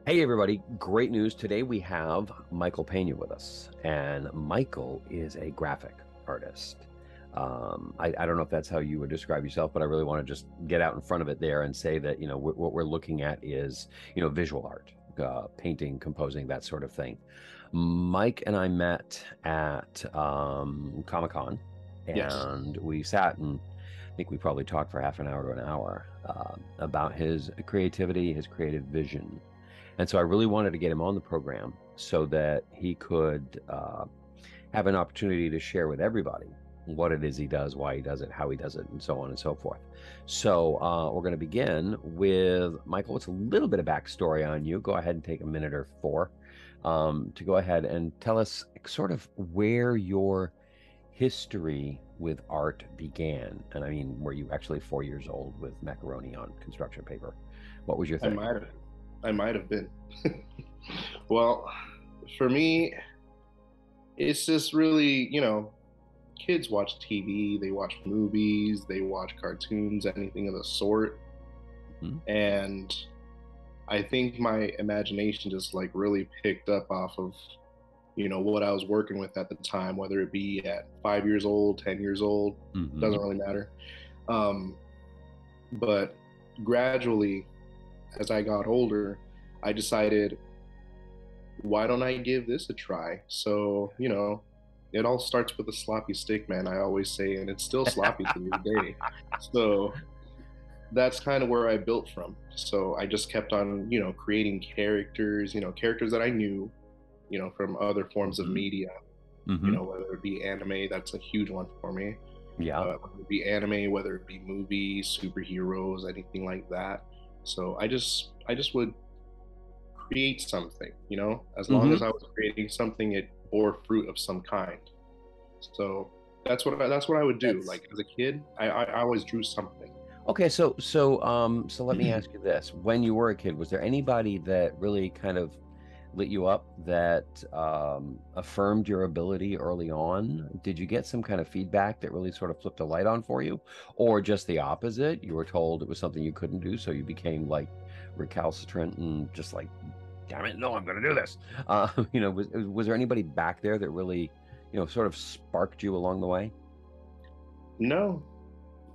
Hey everybody, great news. Today we have Michael Peña with us, and Michael is a graphic artist. I don't know if that's how you would describe yourself, but I really want to just get out in front of it there and say that, what we're looking at is, visual art, painting, composing, that sort of thing. Mike and I met at Comic-Con, Yes. and we sat and I think we probably talked for half an hour to an hour about his creativity, his creative vision. And so I really wanted to get him on the program so that he could have an opportunity to share with everybody what it is he does, why he does it, how he does it, and so on and so forth. So we're going to begin with Michael. It's a little bit of backstory on you. Go ahead and take a minute or four to go ahead and tell us sort of where your history with art began. And I mean, were you actually 4 years old with macaroni on construction paper? What was your I thing? might have. I might have been. Well, for me, it's just really, kids watch TV, they watch movies, they watch cartoons, anything of the sort. Hmm. And I think my imagination just like really picked up off of, what I was working with at the time, whether it be at 5 years old, 10 years old, Hmm. doesn't really matter. Um, but gradually, as I got older, I decided, why don't I give this a try? So, it all starts with a sloppy stick, man, I always say, and it's still sloppy to this day. So that's kind of where I built from. So I just kept on, creating characters, characters that I knew, from other forms of Hmm. media, Hmm. whether it be anime, that's a huge one for me. Yeah. Whether it be anime, whether it be movies, superheroes, anything like that. So I just would create something, as long Hmm. as I was creating something, it bore fruit of some kind. So that's what I would do. That's Like as a kid, I always drew something. okay. So let me ask you this: when you were a kid, was there anybody that really kind of lit you up, that affirmed your ability early on? Did you get some kind of feedback that really sort of flipped a light on for you, or just the opposite? You were told it was something you couldn't do, so you became like recalcitrant and just like, damn it, no, I'm going to do this. Was there anybody back there that really, sort of sparked you along the way? No,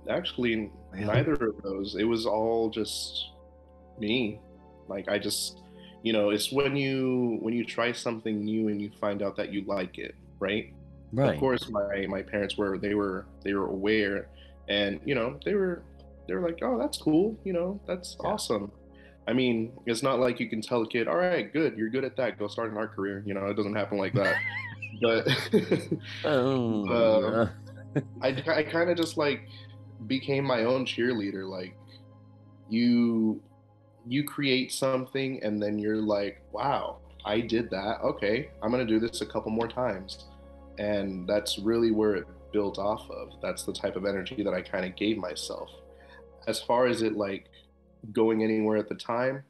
actually, Really? neither of those. It was all just me. Like I just, it's when you try something new and you find out that you like it, right? Of Right. course, my parents were aware, and they were like, oh, that's cool, that's Yeah. awesome. I mean, it's not like you can tell a kid, all right, good, you're good at that, go start an art career. It doesn't happen like that. But Oh, um, I kind of just like became my own cheerleader. Like you you create something and then you're like, wow, I did that. Okay, I'm going to do this a couple more times. And that's really where it built off of. That's the type of energy that I kind of gave myself. As far as it like going anywhere at the time,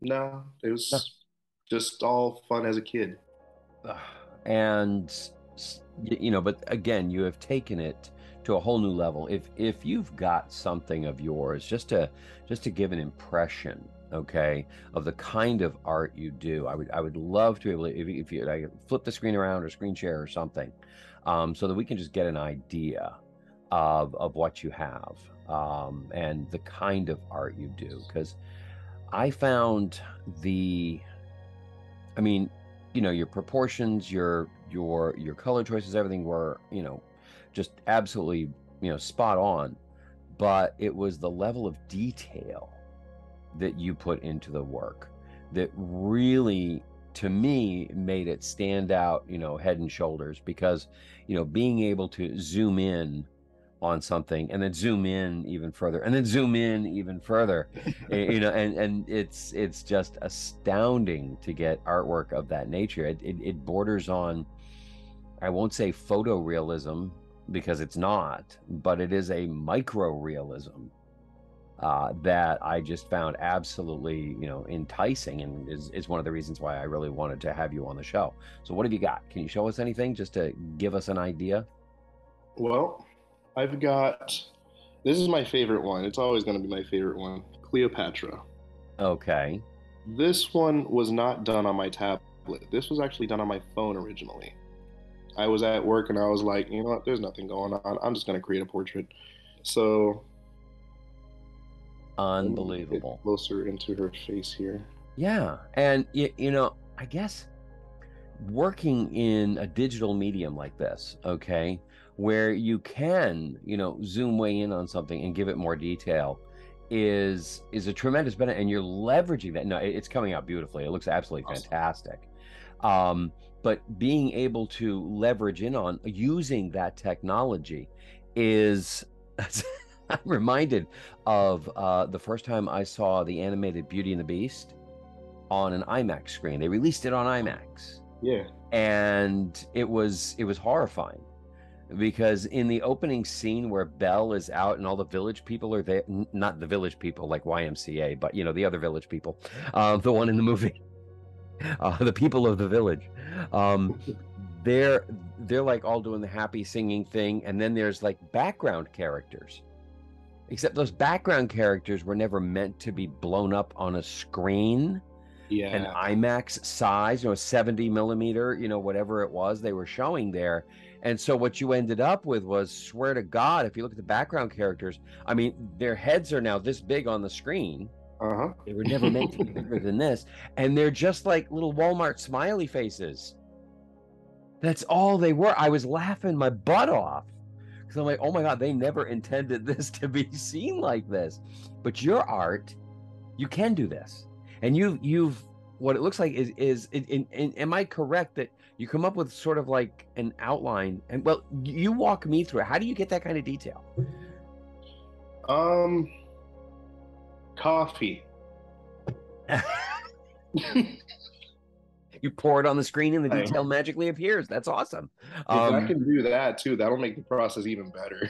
no, it no. was just all fun as a kid. And but again, you have taken it to a whole new level. If you've got something of yours, just to give an impression, okay, of the kind of art you do, I would love to be able to, if you like, flip the screen around or screen share or something, so that we can just get an idea of what you have, and the kind of art you do. Because I found the I mean, your proportions, your color choices, everything were, just absolutely, spot on. But it was the level of detail that you put into the work that really, to me, made it stand out, head and shoulders, because, being able to zoom in on something and then zoom in even further and then zoom in even further, and it's just astounding to get artwork of that nature. It borders on, I won't say photorealism, because it's not, but it is a micro realism that I just found absolutely, enticing, and is one of the reasons why I really wanted to have you on the show. So what have you got? Can you show us anything just to give us an idea? Well, I've got this is my favorite one. It's always going to be my favorite one. Cleopatra. Okay. This one was not done on my tablet. This was actually done on my phone originally. I was at work and I was like, you know what, there's nothing going on. I'm just going to create a portrait. So let me get Unbelievable. closer into her face here. Yeah. And, I guess working in a digital medium like this, okay, where you can, zoom way in on something and give it more detail is a tremendous benefit, and you're leveraging that. No, it's coming out beautifully. It looks absolutely Awesome. fantastic. Um, but being able to leverage in on using that technology is I'm reminded of the first time I saw the animated Beauty and the Beast on an IMAX screen. They released it on IMAX, Yeah. and it was horrifying because in the opening scene where Belle is out and all the village people are there, not the village people like YMCA, but the other village people, the one in the movie, the people of the village, um, they're like all doing the happy singing thing, and then there's like background characters. Except those background characters were never meant to be blown up on a screen, an Yeah. IMAX size, 70 millimeter, whatever it was they were showing there. And so what you ended up with was, swear to God, if you look at the background characters, I mean, their heads are now this big on the screen. Uh-huh. They were never meant to be bigger than this. And they're just like little Walmart smiley faces. That's all they were. I was laughing my butt off because I'm like, oh my God, they never intended this to be seen like this. But your art, you can do this. And you've what it looks like is am I correct that you come up with sort of like an outline? And well, you walk me through it. How do you get that kind of detail? Um, Coffee. You pour it on the screen and the Right. detail magically appears. That's awesome. If I can do that too, that'll make the process even better.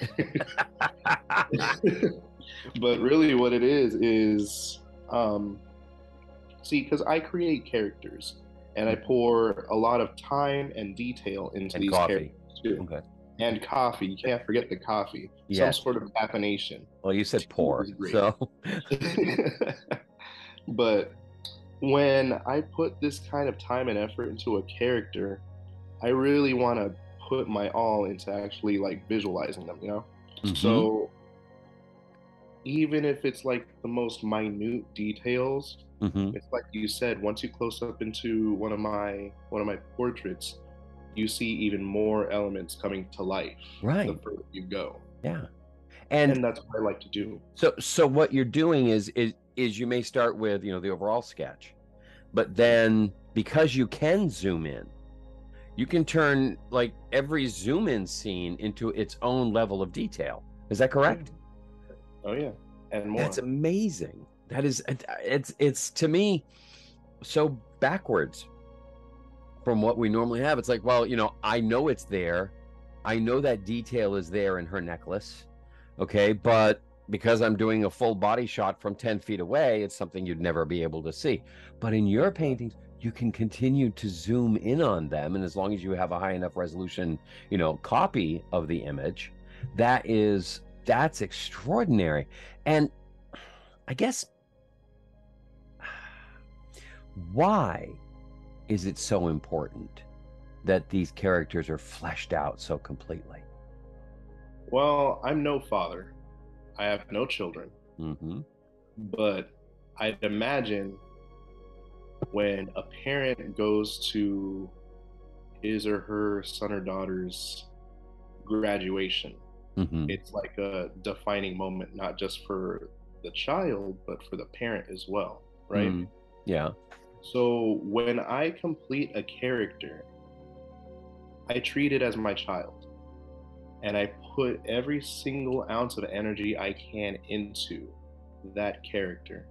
But really, what it is see, because I create characters and I pour a lot of time and detail into And these coffee. characters too. Okay. And coffee, you can't forget the coffee. Some Yes. sort of caffeination. Well, you said pour, Is great. so But when I put this kind of time and effort into a character, I really want to put my all into actually like visualizing them, Mhm. So even if it's like the most minute details, Mhm. it's like you said, once you close up into one of my portraits, you see even more elements coming to life the Right. further you go. Yeah. And And that's what I like to do. so what you're doing is you may start with, the overall sketch, but then because you can zoom in, you can turn like every zoom in scene into its own level of detail. Is that correct? Oh yeah, and more. That's amazing. That is, it's to me so backwards from what we normally have. It's like, well, I know it's there. I know that detail is there in her necklace. Okay. But because I'm doing a full body shot from 10 feet away, it's something you'd never be able to see. But in your paintings, you can continue to zoom in on them. And as long as you have a high enough resolution, copy of the image, that's extraordinary. And I guess, why is it so important that these characters are fleshed out so completely? Well, I'm no father. I have no children. Mm-hmm. But I'd imagine when a parent goes to his or her son or daughter's graduation, Mm-hmm. it's like a defining moment, not just for the child, but for the parent as well, right? Mm-hmm. Yeah. So when I complete a character, I treat it as my child and I put every single ounce of energy I can into that character.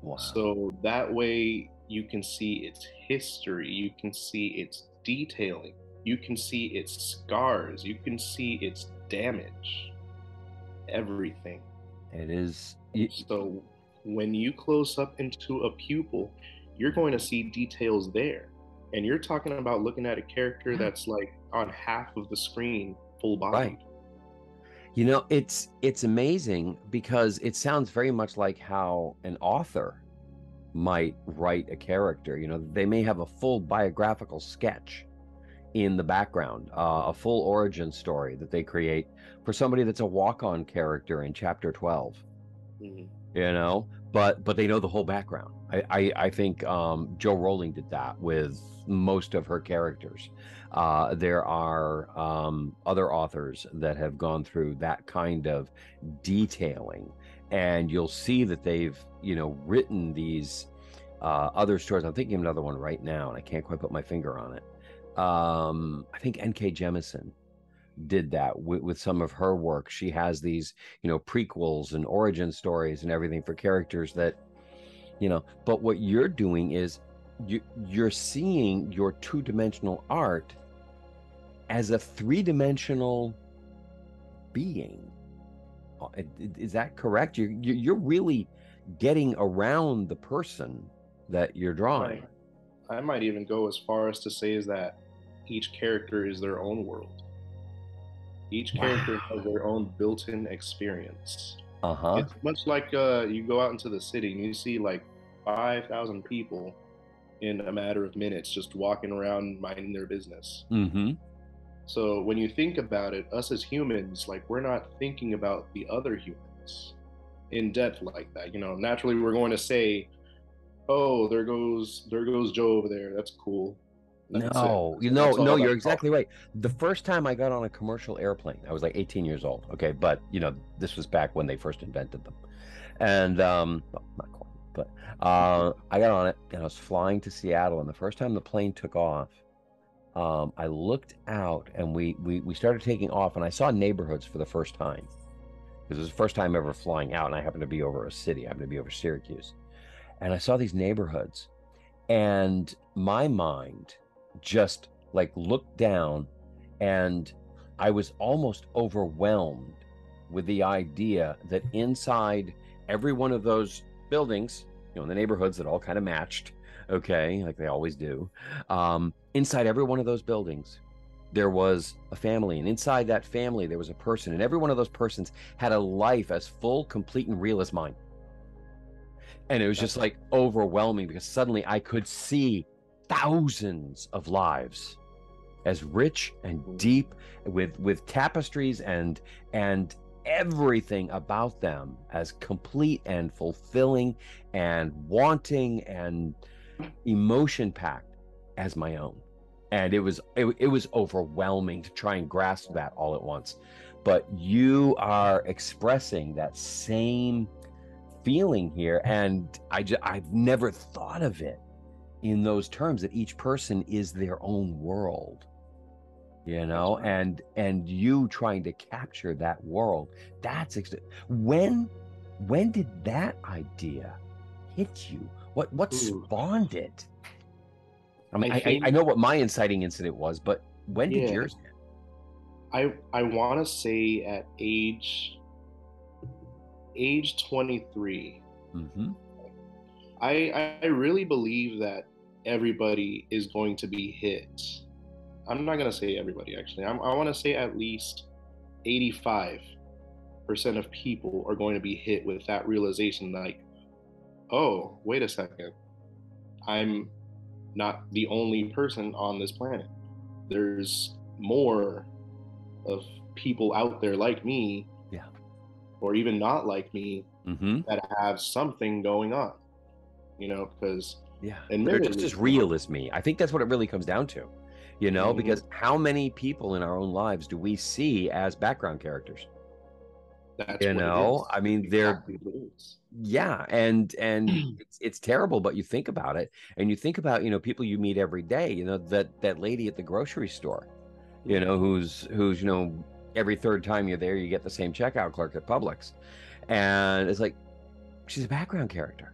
Wow. So that way you can see its history, you can see its detailing, you can see its scars, you can see its damage, everything. It is. So when you close up into a pupil, you're going to see details there. And you're talking about looking at a character that's like on half of the screen, full bodied. Right. It's amazing because it sounds very much like how an author might write a character. You know, they may have a full biographical sketch in the background, a full origin story that they create for somebody that's a walk-on character in chapter 12. Mhm. You know, but they know the whole background. I think Joe Rowling did that with most of her characters. There are other authors that have gone through that kind of detailing, and you'll see that they've, you know, written these other stories. I'm thinking of another one right now, and I can't quite put my finger on it. I think N.K. Jemisin did that with some of her work. She has these, you know, prequels and origin stories and everything for characters that, you know, but what you're doing is you're seeing your two-dimensional art as a three-dimensional being. Is that correct? You're really getting around the person that you're drawing. Right. I might even go as far as to say is that each character is their own world. Each character has Wow. their own built-in experience. Uh-huh. It's much like you go out into the city and you see like 5,000 people in a matter of minutes just walking around minding their business. Mm-hmm. So when you think about it, us as humans, like we're not thinking about the other humans in depth like that. You know, naturally we're going to say, "Oh, there goes Joe over there. That's cool." That's it. No, That's no, all you're that's exactly right. The first time I got on a commercial airplane, I was like 18 years old. Okay, but you know, this was back when they first invented them. And well, not quite, but I got on it and I was flying to Seattle. And the first time the plane took off, I looked out and we started taking off, and I saw neighborhoods for the first time because it was the first time ever flying out, and I happened to be over a city. I happened to be over Syracuse, and I saw these neighborhoods, and my mind just like looked down, and I was almost overwhelmed with the idea that inside every one of those buildings, you know, in the neighborhoods that all kind of matched, okay, like they always do, inside every one of those buildings, there was a family, and inside that family, there was a person, and every one of those persons had a life as full, complete, and real as mine. And it was just That's like overwhelming because suddenly I could see thousands of lives as rich and deep, with tapestries and everything about them as complete and fulfilling and wanting and emotion packed as my own. And it was overwhelming to try and grasp that all at once. But you are expressing that same feeling here, and I've never thought of it in those terms, that each person is their own world, you that's know, right. and you trying to capture that world. That's when when did that idea hit you? What Ooh, spawned it? I mean, I I think know what my inciting incident was, but when did yeah. yours hit? I want to say at age 23. Mm-hmm. I really believe that everybody is going to be hit. I'm not gonna say everybody actually. I want to say at least 85% of people are going to be hit with that realization, like, oh, wait a second, I'm not the only person on this planet. There's more of people out there like me, Yeah. or even not like me, Mm-hmm. that have something going on, because Yeah, they're just admittedly, as real as me. I think that's what it really comes down to, you know, mhm, because how many people in our own lives do we see as background characters? that's You what it know, is. I mean, they're, Exactly what it is. yeah, and it's terrible, but you think about it, and you think about, you know, people you meet every day, you know, that lady at the grocery store, you Mhm. know, who's you know, every third time you're there, you get the same checkout clerk at Publix, and it's like she's a background character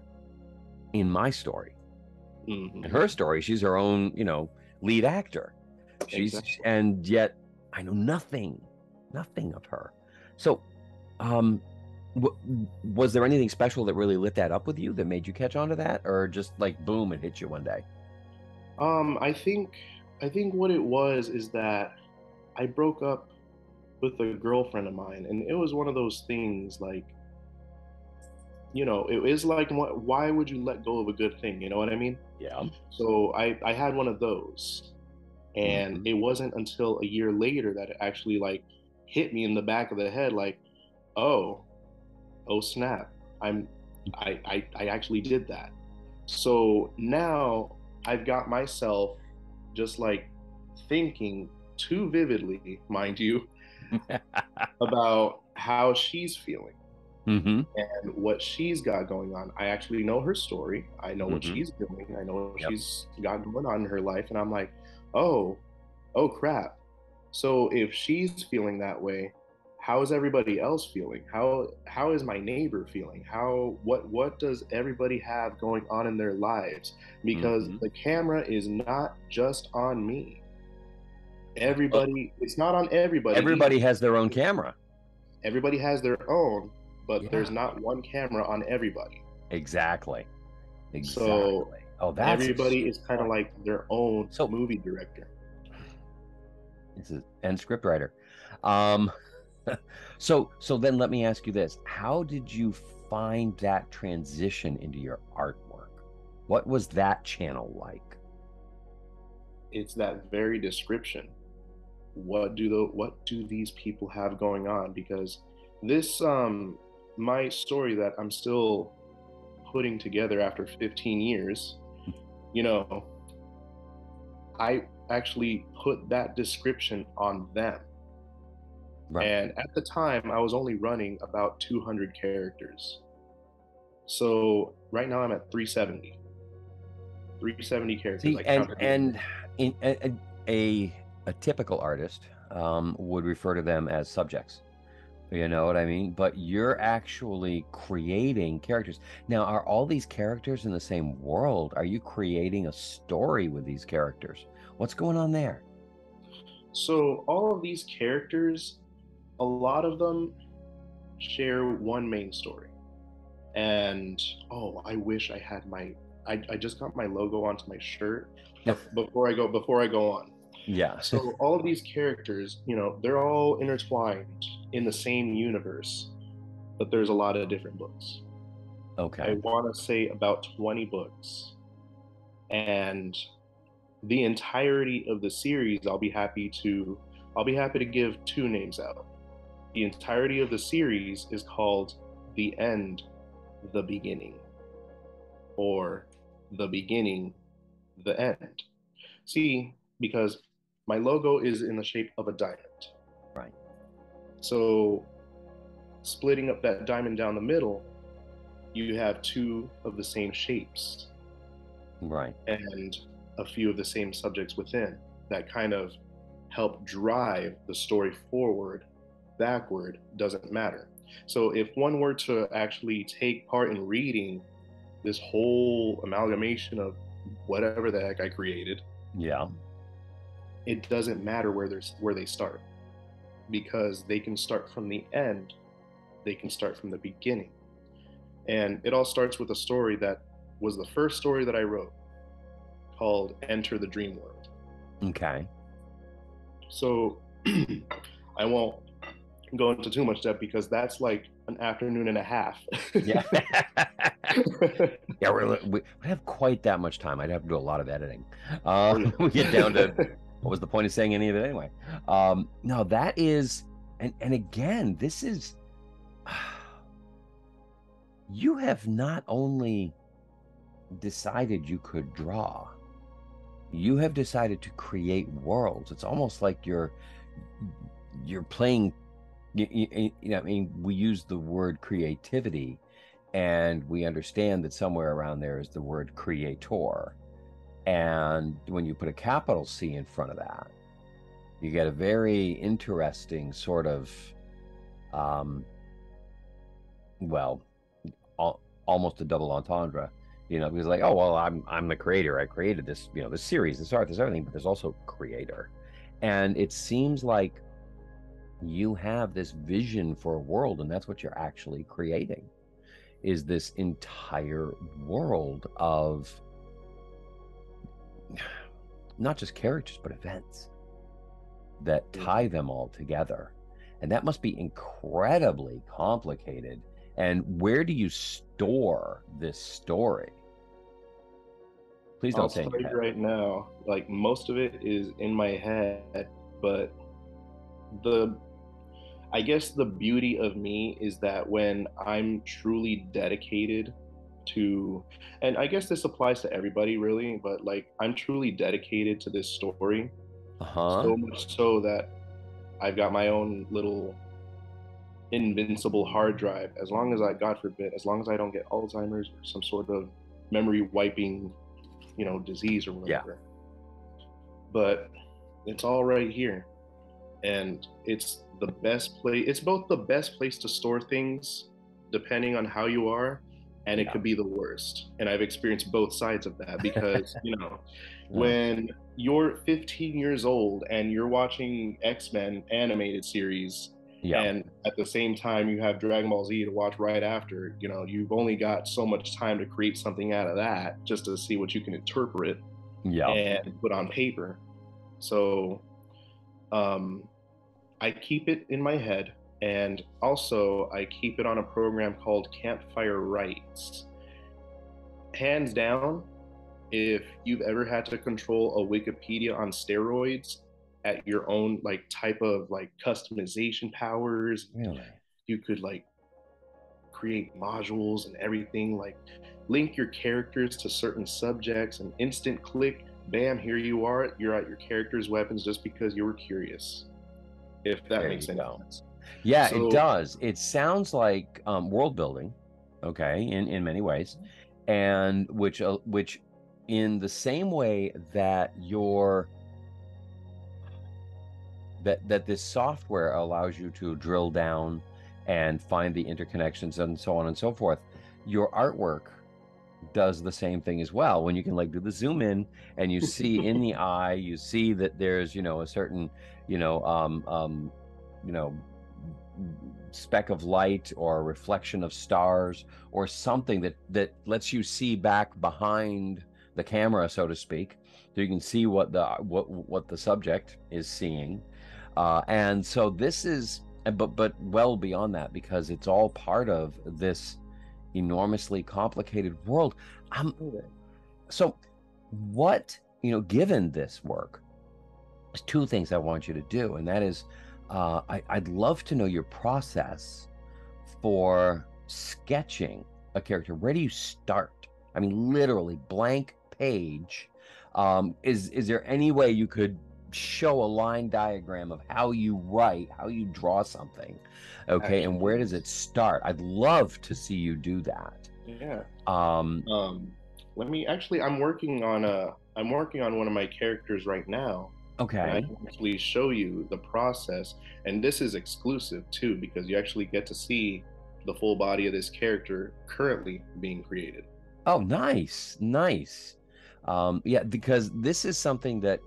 in my story. In Mhm. her story, she's her own, you know, lead actor. She's Exactly. and yet I know nothing of her. So, um, was there anything special that really lit that up with you that made you catch on to that, or just like boom, it hit you one day? I think what it was is that I broke up with a girlfriend of mine, and it was one of those things like, it is like, why would you let go of a good thing? You know what I mean? Yeah. So I had one of those, and Hmm. it wasn't until a year later that it actually like hit me in the back of the head, like, oh, oh snap, I'm I actually did that. So now I've got myself just like thinking too vividly, mind you, about how she's feeling Hmm. and what she's got going on. I actually know her story. I know what Hmm. she's doing. I know what Yep. she's got going on in her life. And I'm like, oh, oh crap. So if she's feeling that way, how is everybody else feeling? How is my neighbor feeling? What does everybody have going on in their lives? Because Hmm. the camera is not just on me. Well, Everybody, it's not on everybody either. everybody has their own camera. Everybody has their own, but there's Yeah. not one camera on everybody. Exactly. So Exactly. Oh, that's a everybody super is kind of point. like their own So movie director. this is and script writer. Um, so then let me ask you this. How did you find that transition into your artwork? What was that channel like? It's that very description. What do these people have going on? Because this my story that I'm still putting together after 15 years, you know, I actually put that description on them. Right. And at the time, I was only running about 200 characters. So right now I'm at 370. 370 characters. See, I counted the and in, a typical artist would refer to them as subjects. You know what I mean? But you're actually creating characters. Now, are all these characters in the same world? Are you creating a story with these characters? What's going on there? So all of these characters, a lot of them share one main story. And oh, I wish I had my I just got my logo onto my shirt before I go on. Yeah. So all of these characters, they're all intertwined in the same universe, but there's a lot of different books. I Okay. want to say about 20 books. And the entirety of the series, I'll be happy to give two names out. The entirety of the series is called The End, the Beginning, or The Beginning, the End. See, because my logo is in the shape of a diamond. Right. So splitting up that diamond down the middle, you have two of the same shapes Right. and a few of the same subjects within that kind of help drive the story forward, backward, doesn't matter. So if one were to actually take part in reading this whole amalgamation of whatever the heck I created, Yeah. it doesn't matter where they start, because they can start from the end, they can start from the beginning. And it all starts with a story that was the first story that I wrote, called Enter the Dream World. Okay. So I won't go into too much depth because that's like an afternoon and a half. Yeah. Yeah, we have quite that much time. I'd have to do a lot of editing. Oh yeah. We get down to what was the point of saying any of it anyway? No, that is, and again, this is, you have not only decided you could draw, you have decided to create worlds. It's almost like you're playing. I mean, we use the word creativity, and we understand that somewhere around there is the word creator. And when you put a capital C in front of that, you get a very interesting sort of, um, well, almost a double entendre, because like, oh well, I'm the creator. I created this, this series, this art, this everything, but there's also creator, and it seems like you have this vision for a world, and that's what you're actually creating, is this entire world of not just characters but events that tie them all together. And that must be incredibly complicated And where do you store this story? Please I'll don't say in tell your you head. right now, like most of it is in my head, but the I guess the beauty of me is that when I'm truly dedicated to, and I guess this applies to everybody really, but like I'm truly dedicated to this story, Uh-huh. so much so that I've got my own little invincible hard drive. As long as I, God forbid, as long as I don't get Alzheimer's or some sort of memory wiping, disease or Yeah. whatever. But it's all right here. And it's the best place. It's both the best place to store things, depending on how you are, and it Yeah. could be the worst. And I've experienced both sides of that because, Uh, when you're 15 years old and you're watching X-Men animated series, yeah. and at the same time you have Dragon Ball Z to watch right after, you've only got so much time to create something out of that just to see what you can interpret Yeah. and put on paper. So, um, I keep it in my head, and also I keep it on a program called Campfire Writes. Hands down, if you've ever had to control a Wikipedia on steroids at your own like type of like customization powers, Really? you could like create modules and everything, like link your characters to certain subjects and instant click, bam, here you are, you're at your character's weapons just because you were curious, if that There you makes any go. sense. Yeah, it So does. It sounds like world building, okay, in many ways, and which in the same way that your that this software allows you to drill down and find the interconnections and so on and so forth, your artwork does the same thing as well. When you can like do the zoom in and you see in the eye, you see that there's, a certain, you know, you know, speck of light or a reflection of stars or something that lets you see back behind the camera, so to speak, so you can see what the subject is seeing. And so this is, but well beyond that, because it's all part of this enormously complicated world. Um, so what, given this work, there's two things I want you to do, and that is, I'd love to know your process for sketching a character. Where do you start? I mean, literally blank page. Is there any way you could show a line diagram of how you write, how you draw something? Okay, and actually, where does it start? I'd love to see you do that. yeah. Um, Um, Let me actually. I'm working on one of my characters right now, and I okay. can actually show you the process. And this is exclusive too, because you actually get to see the full body of this character currently being created. Oh, nice, nice. Yeah, because this is something that,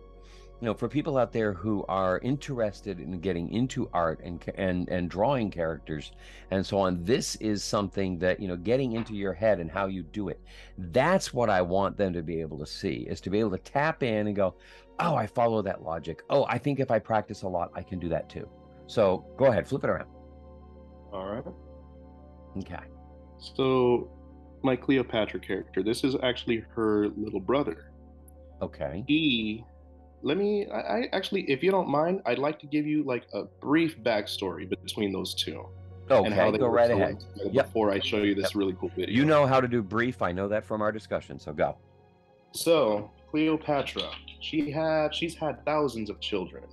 for people out there who are interested in getting into art and drawing characters and so on, this is something that, getting into your head and how you do it. That's what I want them to be able to see, is to be able to tap in and go, oh, I follow that logic. Oh, I think if I practice a lot, I can do that too. So go ahead, flip it around. All right. Okay. So my Cleopatra character, this is actually her little brother. Okay. He Let me, I actually, if you don't mind, I'd like to give you like a brief backstory between those two and how Okay. they Go work right so well ahead. together Yep. before I show you Yep. this really cool You video. know how to do brief. I know that from our discussion. So go. So Cleopatra, she's had thousands of children,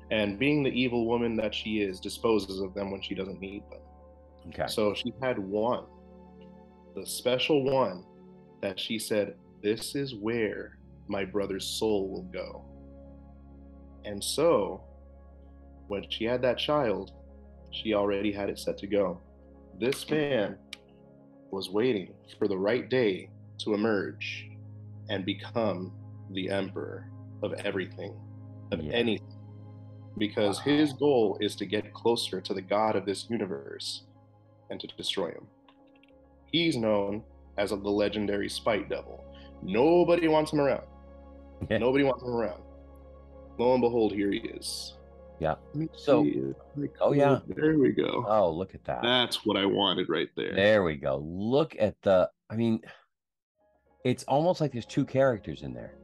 and being the evil woman that she is, disposes of them when she doesn't need them. Okay. So she had one, the special one, that she said, "This is where my brother's soul will go." And so when she had that child, she already had it set to go. This man was waiting for the right day to emerge and become the emperor of everything, of Yeah. anything, because his Wow. goal is to get closer to the god of this universe and to destroy him. He's known as the legendary Spite Devil. Nobody wants him around. Yeah. Nobody wants him around. Lo and behold, here he is. Yeah. Let me So, see if I oh yeah. could. There we go. Oh, look at that. That's what I wanted right there. There we go. Look at the, I mean, it's almost like there's two characters in there.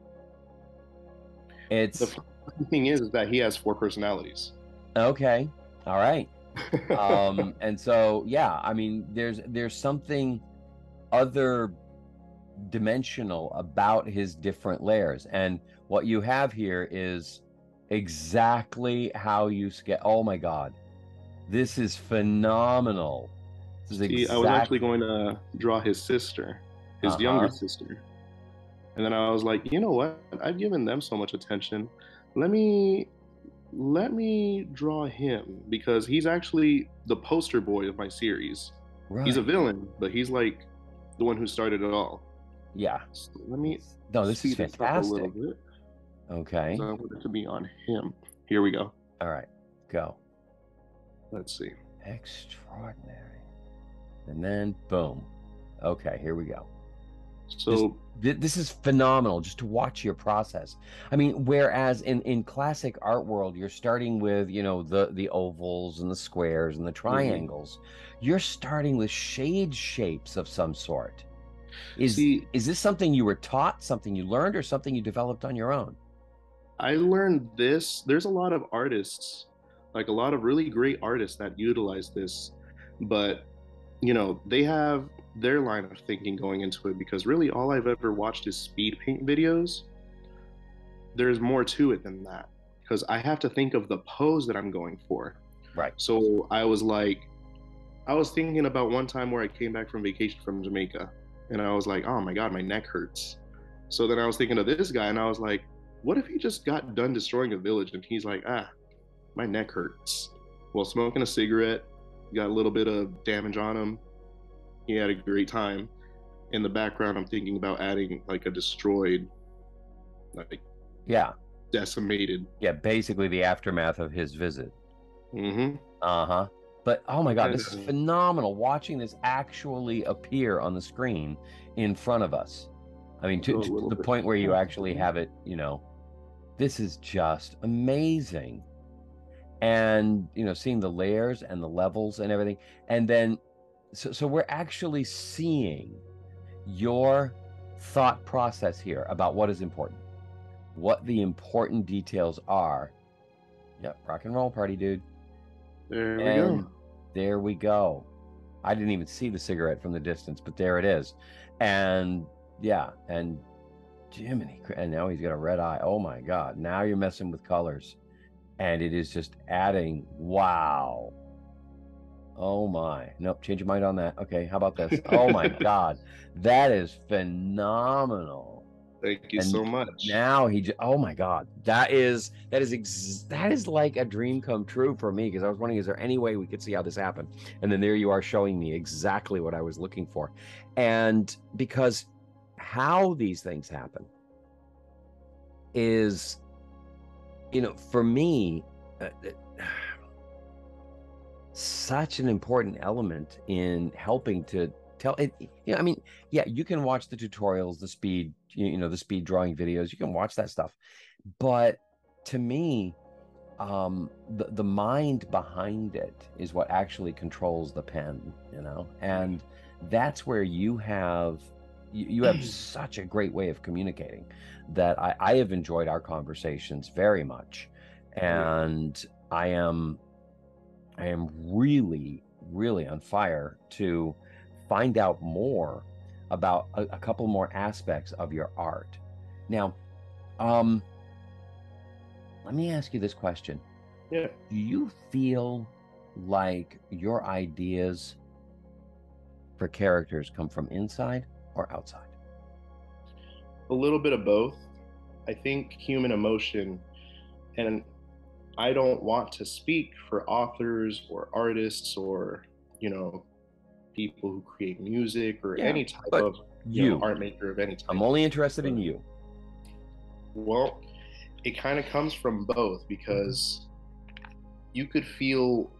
The It's funny thing is that he has four personalities. okay. All right. And so yeah, I mean, there's something other dimensional about his different layers. And what you have here is exactly how you get. Oh my God, this is phenomenal. This is See, I was actually exact. going to draw his sister, his younger Uh-huh. sister. And then I was like, you know what? I've given them so much attention. Let me draw him because he's actually the poster boy of my series. He's a Right. villain, but he's like the one who started it all. Yeah. So let me No, this is speed this up a little fantastic. bit because Okay. I want it to be on him. Here we go. All right. Go. Let's see. Extraordinary. And then boom. Okay, here we go. This So this is phenomenal just to watch your process. I mean, whereas in classic art world, you're starting with, the ovals and the squares and the mhm. triangles. You're starting with shade shapes of some sort. Is See, is this something you were taught, something you learned, or something you developed on your own? I learned this. There's a lot of artists, like a lot of really great artists that utilize this, but they have their line of thinking going into it because really all I've ever watched is speed paint videos. There's more to it than that because I have to think of the pose that I'm going for. Right. So I was thinking about one time where I came back from vacation from Jamaica and I was like, oh my God, my neck hurts. So then I was thinking of this guy and I was like, what if he just got done destroying a village and he's like, my neck hurts. Well, smoking a cigarette, got a little bit of damage on him. He had a great time. In the background, I'm thinking about adding like a destroyed, like Yeah. decimated. Yeah, basically the aftermath of his visit. Mm-hmm. Uh-huh. But oh my God, And this is phenomenal watching this actually appear on the screen in front of us. I mean, to, go a to little the bit point where you actually faster. have it, this is just amazing. And, seeing the layers and the levels and everything. And then, so we're actually seeing your thought process here about what is important, what the important details are. Yep, rock and roll party, dude. There we And go. there we go. I didn't even see the cigarette from the distance, but there it is. And yeah, and Jiminy, and now he's got a red eye. Oh my God. Now you're messing with colors. And it is just adding, wow. Oh my. Nope, change your mind on that. Okay, how about this? Oh my God. That is phenomenal. Thank you And so much. now oh my God. That is like a dream come true for me because I was wondering, is there any way we could see how this happened? And then there you are showing me exactly what I was looking for. And because how these things happen is, for me, such an important element in helping to tell it. I mean, yeah, you can watch the tutorials, the speed, the speed drawing videos, you can watch that stuff. But to me, the mind behind it is what actually controls the pen, and that's where you have such a great way of communicating that I have enjoyed our conversations very much. Yeah. And I am I am really, really on fire to find out more about a couple more aspects of your art. Now, um, let me ask you this question. Yeah. Do you feel like your ideas for characters come from inside or outside? A little bit of both. I think human emotion, and I don't want to speak for authors or artists or, you know, people who create music or Yeah, any type but of, you. art maker of any I'm type. only interested in But, you. well, it kind of comes from both because you could feel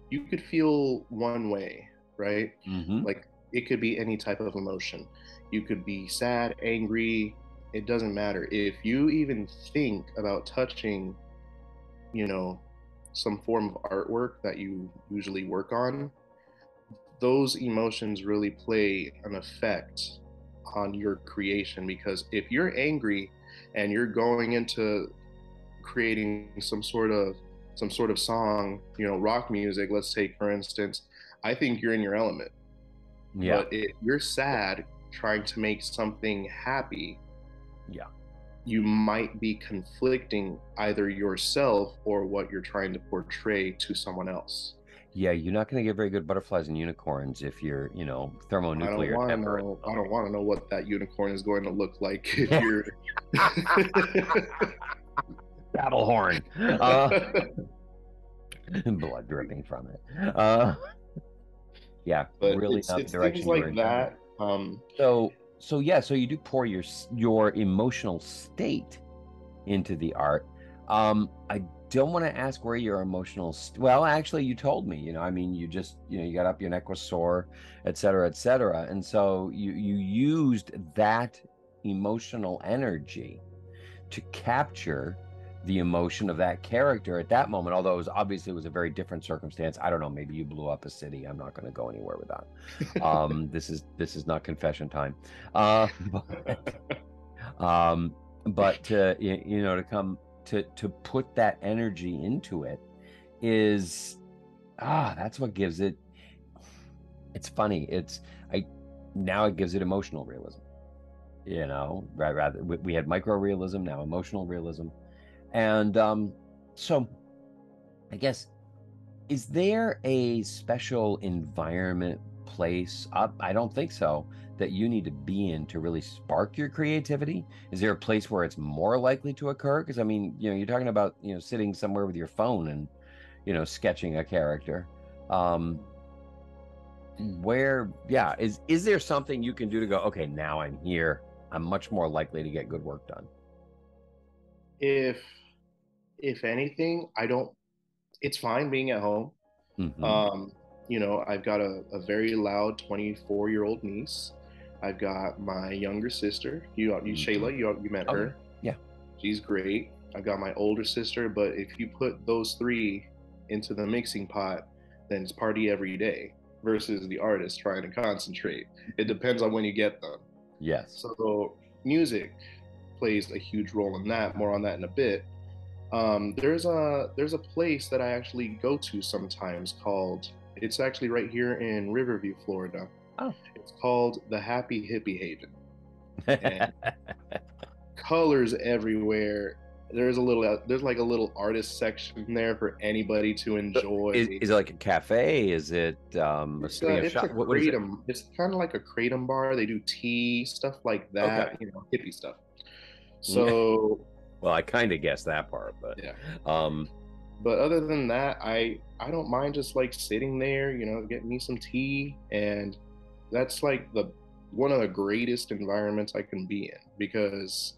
you could feel one way, right? Mm-hmm. Like it could be any type of emotion. You could be sad, angry, it doesn't matter. If you even think about touching, you know, some form of artwork that you usually work on, those emotions really play an effect on your creation. Because if you're angry and you're going into creating some sort of song, rock music, let's take for instance, I think you're in your element. Yeah. But if you're sad trying to make something happy, Yeah. you might be conflicting either yourself or what you're trying to portray to someone else. Yeah, you're not going to get very good butterflies and unicorns if you're, thermonuclear temper. I don't want to know what that unicorn is going to look like if you're Battle horn. Blood dripping from it. Yeah, but really it's not the it's things direction you were like intending. that. So you do pour your emotional state into the art. I don't want to ask where your well, actually, you told me. I mean, you just you got up, your neck was sore, et cetera, et cetera, and so you used that emotional energy to capture the emotion of that character at that moment, although it was a very different circumstance. I don't know, maybe you blew up a city. I'm not going to go anywhere with that. This is not confession time. But, but to come to put that energy into it is that's what gives it. It's funny. Now it gives it emotional realism. Rather we had micro realism, now emotional realism. And so I guess, is there a special environment, place? I don't think so, that you need to be in to really spark your creativity. Is there a place where it's more likely to occur? Because I mean, you're talking about sitting somewhere with your phone and sketching a character. Um, is there something you can do to go, okay, now I'm here, I'm much more likely to get good work done? if if anything, I don't. It's fine being at home. Hmm. Um, I've got a very loud 24-year-old niece. I've got my younger sister. Hmm. Shayla, you met Oh yeah. her. Yeah. She's great. I've got my older sister, but if you put those three into the mixing pot, then it's party every day versus the artist trying to concentrate. It depends on when you get them. Yes. So music plays a huge role in that. More on that in a bit. There's a place that I actually go to sometimes called. It's actually right here in Riverview, Florida. Oh. It's called the Happy Hippie Haven, and colors everywhere. There's like a little artist section there for anybody to enjoy. Is it like a cafe? Is it a spitting It's a shop? What is it? kratom. It's kind of like a kratom bar. They do tea stuff like Okay. that, hippie stuff. So Well, I kind of guessed that part, but yeah. um, But other than that, I don't mind just like sitting there, getting me some tea, and that's like the one of the greatest environments I can be in, because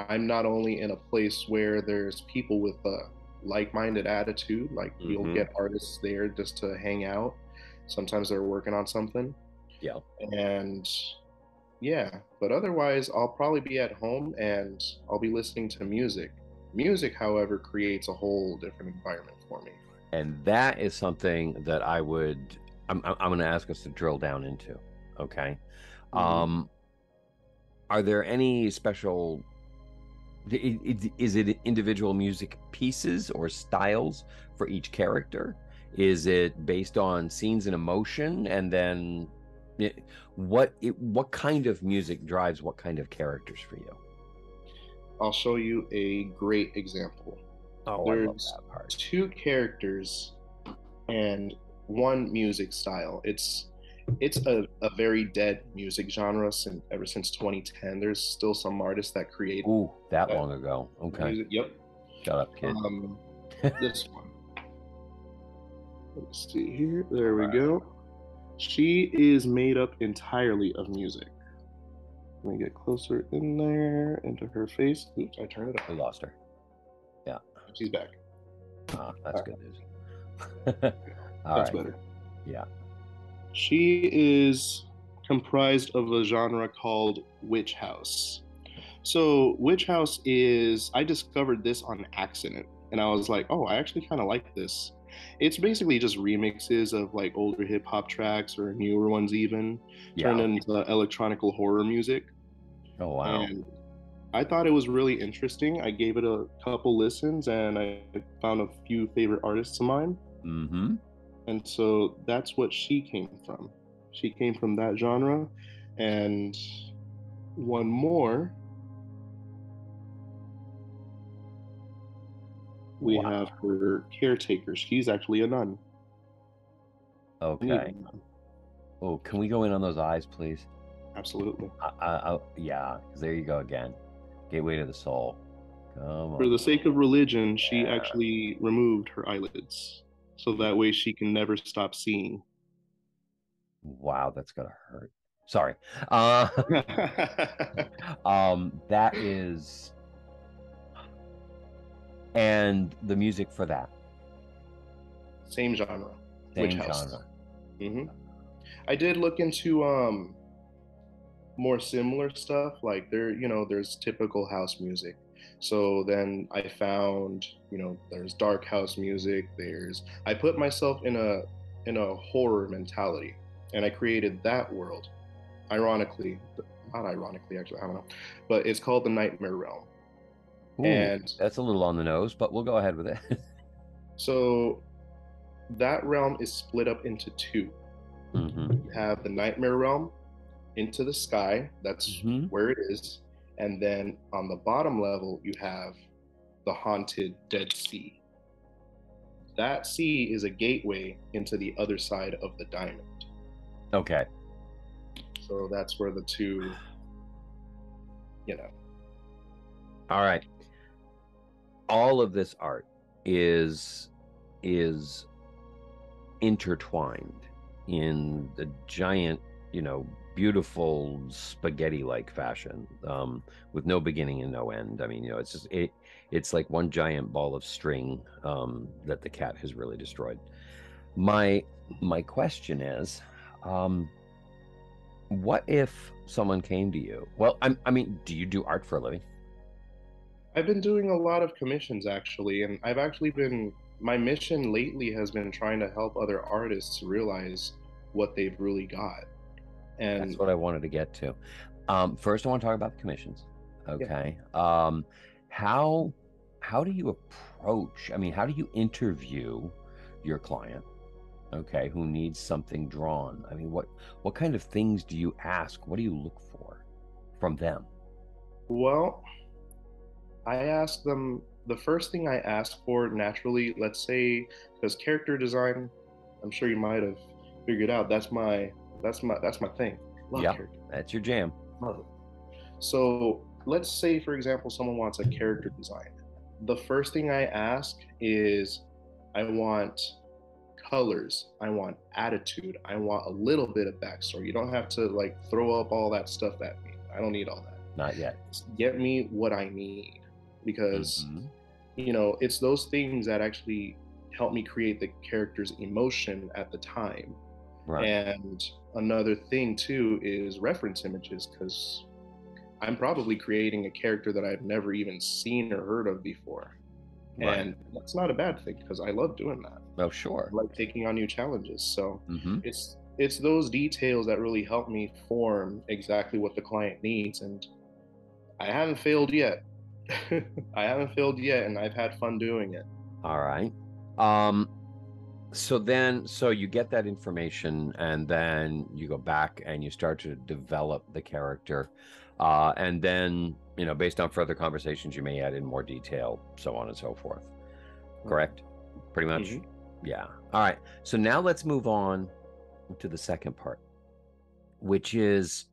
I'm not only in a place where there's people with a like-minded attitude, like you'll mhm. get artists there just to hang out. Sometimes they're working on something, Yeah. and yeah, but otherwise, I'll probably be at home and I'll be listening to music. Music, however, creates a whole different environment for me. And that is something that I'm going to ask us to drill down into. Okay. Mhm. Um, are there any special, is it individual music pieces or styles for each character? Is it based on scenes and emotion? And then what kind of music drives what kind of characters for you? I'll show you a great example. Oh, I love There's that part. two characters and one music style. It's a very dead music genre ever since 2010. There's still some artists that create Ooh, that that long ago. Okay. music. Yep. Shut up, kid. Um, this one. Let's see here. There we Right. go. She is made up entirely of music. Let me get closer in there into her face. Oops, I turned it We off. lost her. Yeah. She's back. That's All good news. right, All that's right. better. Yeah. She is comprised of a genre called Witch House. So, Witch House is, I discovered this on accident. and I was like, oh, I actually kind of like this. It's basically just remixes of like older hip hop tracks or newer ones, even turned Yeah. into electronical horror music. Oh, wow. And I thought it was really interesting. I gave it a couple listens and I found a few favorite artists of mine. Mm-hmm. And so that's what she came from. She came from that genre. And one more, we have Wow. her caretaker. She's actually a nun. An Okay. evil nun. Oh, can we go in on those eyes, please? Absolutely. Yeah, because there you go again. Gateway to the soul. Come For on. the sake of religion, she Yeah. actually removed her eyelids. So that way she can never stop seeing. Wow, that's gonna hurt. Sorry. Uh, that is, and the music for that, Same genre, Witch same House. genre. hmm I did look into more similar stuff. Like there's typical house music. So then I found, there's dark house music. I put myself in a horror mentality, and I created that world. Ironically, not ironically, actually, I don't know, but it's called the Nightmare Realm. Ooh, And that's a little on the nose, but we'll go ahead with it. so that realm is split up into two. hmm You have the Nightmare Realm into the sky, that's hmm where it is. And then on the bottom level, you have the haunted Dead Sea. That sea is a gateway into the other side of the diamond. Okay. So that's where the two, you know. All right. All of this art is intertwined in the giant, beautiful spaghetti-like fashion, with no beginning and no end. I mean, it's like one giant ball of string, that the cat has really destroyed. My my question is, um, what if someone came to you? Well, I mean, do you do art for a living? I've been doing a lot of commissions actually, and my mission lately has been trying to help other artists realize what they've really got. That's And what I wanted to get to. First, I want to talk about the commissions. yeah, Okay. How how do you approach? I mean, how do you interview your client? Okay, who needs something drawn? I mean, what kind of things do you ask? What do you look for from them? well, I ask them the first thing I ask for naturally, let's say, because character design, I'm sure you might have figured out that's my thing. Love Yeah, character. that's your jam. Love it. So let's say, for example, someone wants a character design. The first thing I ask is I want colors, I want attitude, I want a little bit of backstory. You don't have to like throw up all that stuff at me. I don't need all that. Not yet. Just get me what I need because hmm it's those things that actually help me create the character's emotion at the time. Right. And another thing too is reference images because I'm probably creating a character that I've never even seen or heard of before. Right. And that's not a bad thing because I love doing that. Oh, I sure. like taking on new challenges. So hmm it's those details that really help me form exactly what the client needs. And I haven't failed yet. I haven't failed yet, and I've had fun doing it. All right. Um, so you get that information and then you go back and you start to develop the character, and then based on further conversations you may add in more detail, so on and so forth. Correct? Pretty much. Mm-hmm. Yeah. All right, so now let's move on to the second part, which is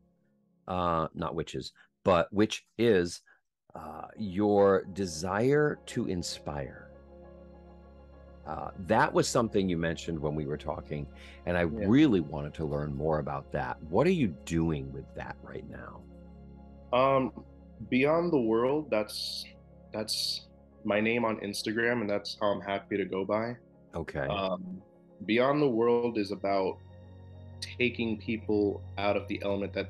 not witches, but which is your desire to inspire. That was something you mentioned when we were talking, and I Yeah. really wanted to learn more about that. What are you doing with that right now? Beyond the world, that's my name on Instagram, and that's how I'm happy to go by. Okay. Um, Beyond the world is about taking people out of the element that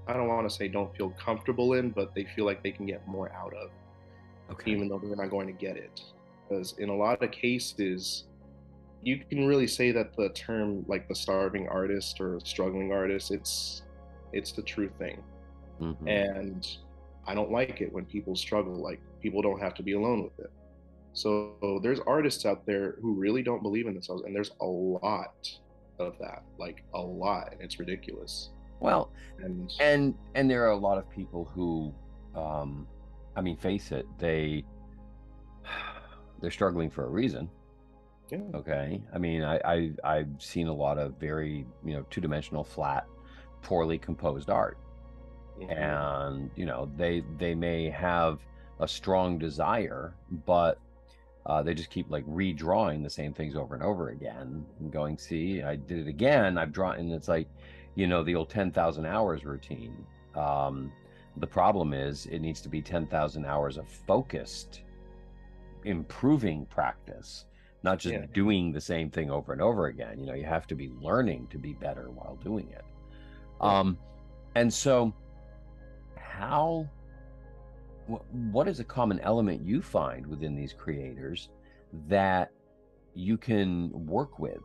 I don't want to say don't feel comfortable in, but they feel like they can get more out of. Okay. even though they're not going to get it. Because in a lot of cases, you can really say that the term like the starving artist or struggling artist, it's the true thing. Hmm. And I don't like it when people struggle. Like people don't have to be alone with it. So there's artists out there who really don't believe in themselves, and there's a lot of that, like a lot, and it's ridiculous. Well, And and there are a lot of people who, um, I mean, face it, they're struggling for a reason. yeah, Okay. I mean, I've seen a lot of very, two-dimensional, flat, poorly composed art. hmm And, they may have a strong desire, but they just keep like redrawing the same things over and over again and going, see, I did it again. I've drawn, and it's like, the old 10,000 hours routine. Um, the problem is it needs to be 10,000 hours of focused improving practice, not just yeah. doing the same thing over and over again. You have to be learning to be better while doing it. Yeah. Um, and so, how, what is a common element you find within these creators that you can work with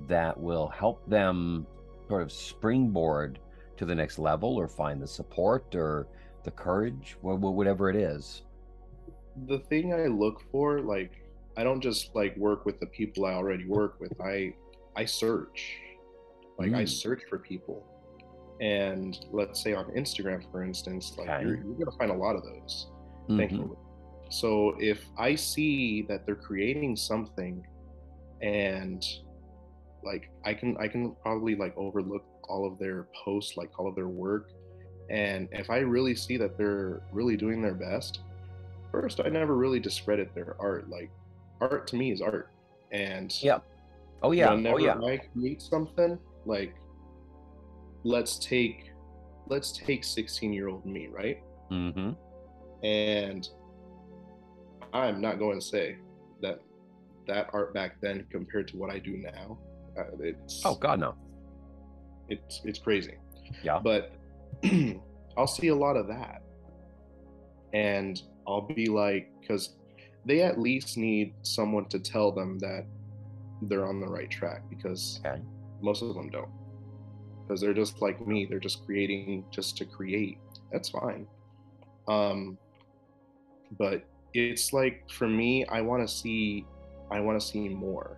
that will help them sort of springboard to the next level or find the support or the courage, whatever it is? The thing I look for, like, I don't just like work with the people I already work with. I search. Like I Mm, search for people. And let's say on Instagram, for instance, like okay. you're gonna find a lot of those, Hmm. thankfully. So if I see that they're creating something and like I can probably like overlook all of their posts, like all of their work. And if I really see that they're really doing their best, first I never really discredit their art. Like art to me is art. And Yeah. Oh yeah. Oh whenever yeah. I create something, like let's take let's take 16-year-old me, right? Hmm. And I'm not going to say that that art back then compared to what I do now, Oh God, no. it's crazy. Yeah. But I'll see a lot of that, and I'll be like, because they at least need someone to tell them that they're on the right track, because Okay. most of them don't. Because they're just like me, they're just creating just to create. That's fine. Um, but it's like for me, I want to see more.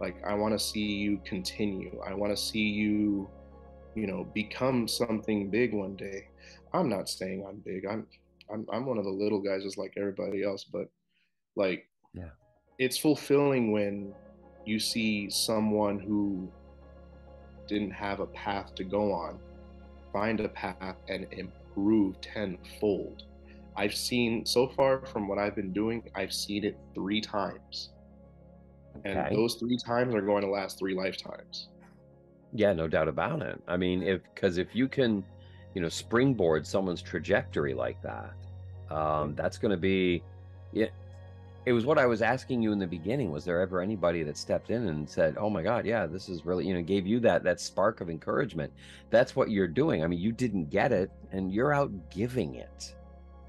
Like I want to see you continue. I want to see you, become something big one day. I'm not saying I'm big. I'm one of the little guys just like everybody else, but like Yeah. it's fulfilling when you see someone who didn't have a path to go on find a path and improve tenfold. I've seen so far from what I've been doing, I've seen it 3 times. And Okay. those 3 times are going to last 3 lifetimes. Yeah, no doubt about it. I mean, if you can, springboard someone's trajectory like that, Yeah. that's going to be, yeah. It was what I was asking you in the beginning. Was there ever anybody that stepped in and said, "Oh my God, yeah, this is really," gave you that spark of encouragement? That's what you're doing. I mean, you didn't get it, and you're out giving it.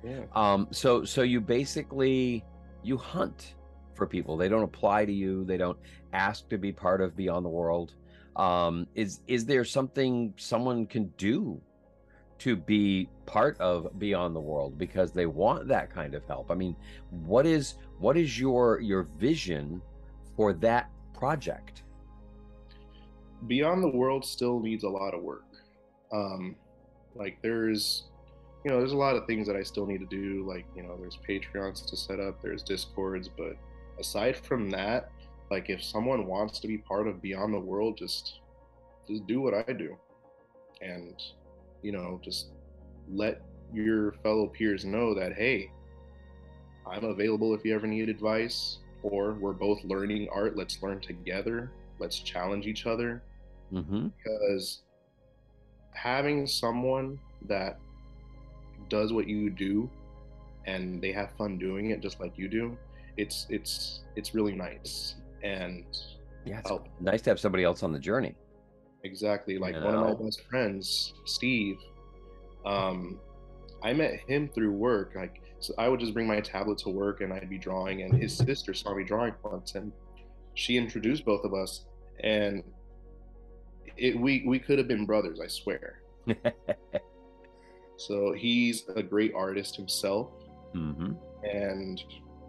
Yeah. So you basically you hunt for people. They don't apply to you. They don't ask to be part of Beyond the World. Is there something someone can do to be part of Beyond the World because they want that kind of help? I mean, what is your vision for that project? Beyond the World still needs a lot of work. Um, like there's a lot of things that I still need to do. Like, there's Patreons to set up, there's Discords, but aside from that, like if someone wants to be part of Beyond the World, just do what I do, and just let your fellow peers know that hey, I'm available if you ever need advice, or we're both learning art. Let's learn together. Let's challenge each other, Hmm. because having someone that does what you do and they have fun doing it just like you do, it's really nice and Yeah, it's help. nice to have somebody else on the journey. Exactly. You Like one of my know. best friends, Steve, um, I met him through work. Like, so I would just bring my tablet to work and I'd be drawing, and his sister saw me drawing once, and she introduced both of us, and we could have been brothers, I swear. So he's a great artist himself, Mm-hmm. and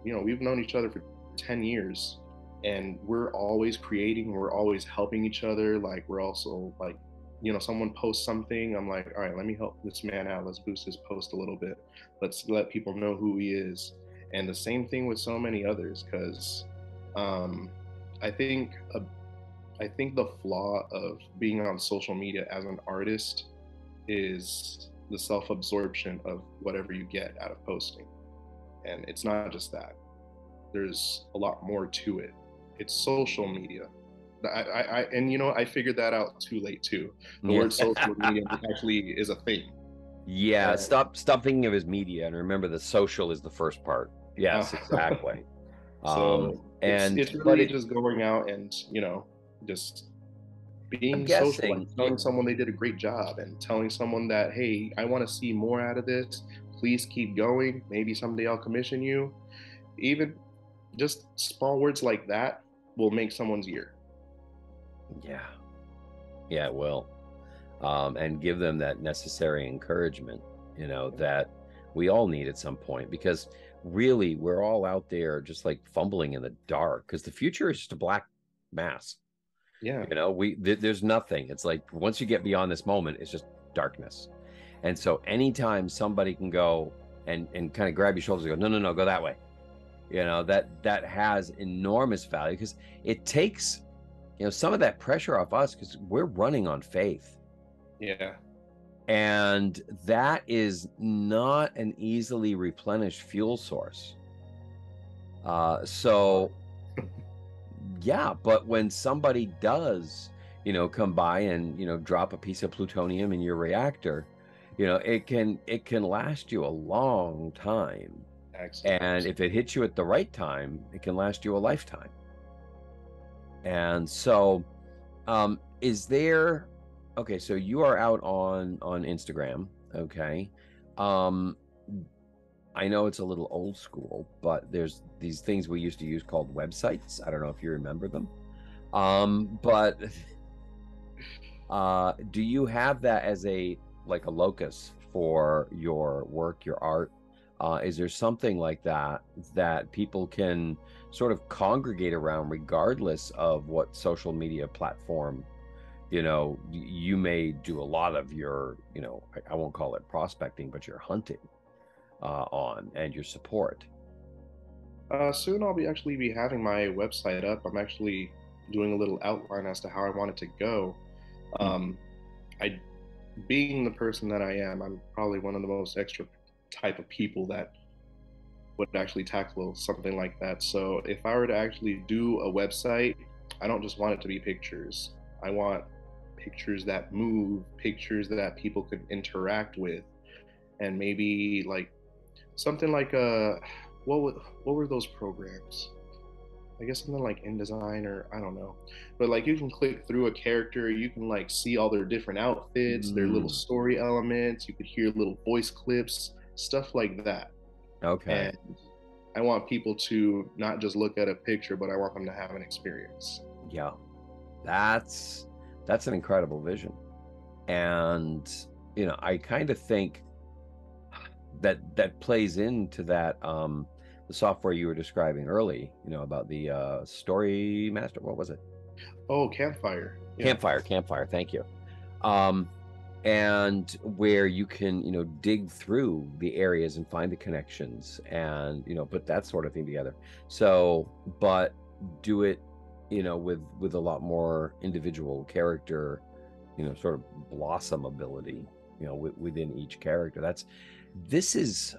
we've known each other for 10 years, and we're always creating, we're always helping each other. Like, we're also like, someone posts something, I'm like, all right, let me help this man out, let's boost his post a little bit, let's let people know who he is. And the same thing with so many others, because um, I think I think the flaw of being on social media as an artist is the self-absorption of whatever you get out of posting. And it's not just that. There's a lot more to it. It's social media. I figured that out too late too. The Yeah. word social media actually is a thing. Yeah, And stop thinking of his media and remember the social is the first part. Yes, exactly. so And it's but really it just going out and just I'm being social, like guessing telling someone they did a great job, and telling someone that, hey, I want to see more out of this, please keep going, maybe someday I'll commission you. Even just small words like that will make someone's year. yeah. Yeah, it will. And give them that necessary encouragement, that we all need at some point, because really we're all out there just like fumbling in the dark, because the future is just a black mass. Yeah. There's nothing. It's like once you get beyond this moment, it's just darkness. And so anytime somebody can go and kind of grab your shoulders and go, no, no, no, go that way, that has enormous value, because it takes some of that pressure off us, because we're running on faith. Yeah. And that is not an easily replenished fuel source. So yeah, but when somebody does, come by and, drop a piece of plutonium in your reactor, it can last you a long time. Excellent. And if it hits you at the right time, it can last you a lifetime. And so, is there, okay, so you are out on Instagram, okay? I know it's a little old school, but there's these things we used to use called websites. I don't know if you remember them. But do you have that as a locus for your work, your art? Is there something like that people can sort of congregate around, regardless of what social media platform you may do a lot of your, I won't call it prospecting, but your hunting on, and your support? Soon I'll actually be having my website up. I'm actually doing a little outline as to how I want it to go. Um, I, being the person that I am, I'm probably one of the most extra type of people that would actually tackle something like that. So if I were to actually do a website, I don't just want it to be pictures. I want pictures that move, pictures that people could interact with, and maybe like something like what were those programs? I guess something like InDesign, or I don't know. But like, you can click through a character, you can like see all their different outfits, their little story elements, you could hear little voice clips, stuff like that. Okay. And I want people to not just look at a picture, but I want them to have an experience. Yeah. That's an incredible vision. And I kind of think that plays into that the software you were describing early, about the story master. What was it? Oh, Campfire. Yeah. Campfire. Thank you. And where you can, dig through the areas and find the connections and, put that sort of thing together. So, but do it, with a lot more individual character, sort of blossom ability, within each character. This is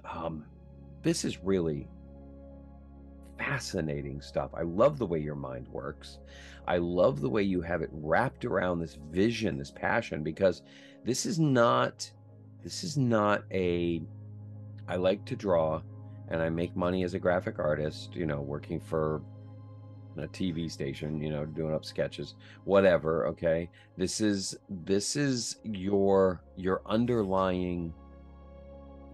really fascinating stuff. I love the way your mind works. I love the way you have it wrapped around this vision, this passion, because this is not I like to draw and I make money as a graphic artist, working for a TV station, doing up sketches, whatever. Okay. This is your underlying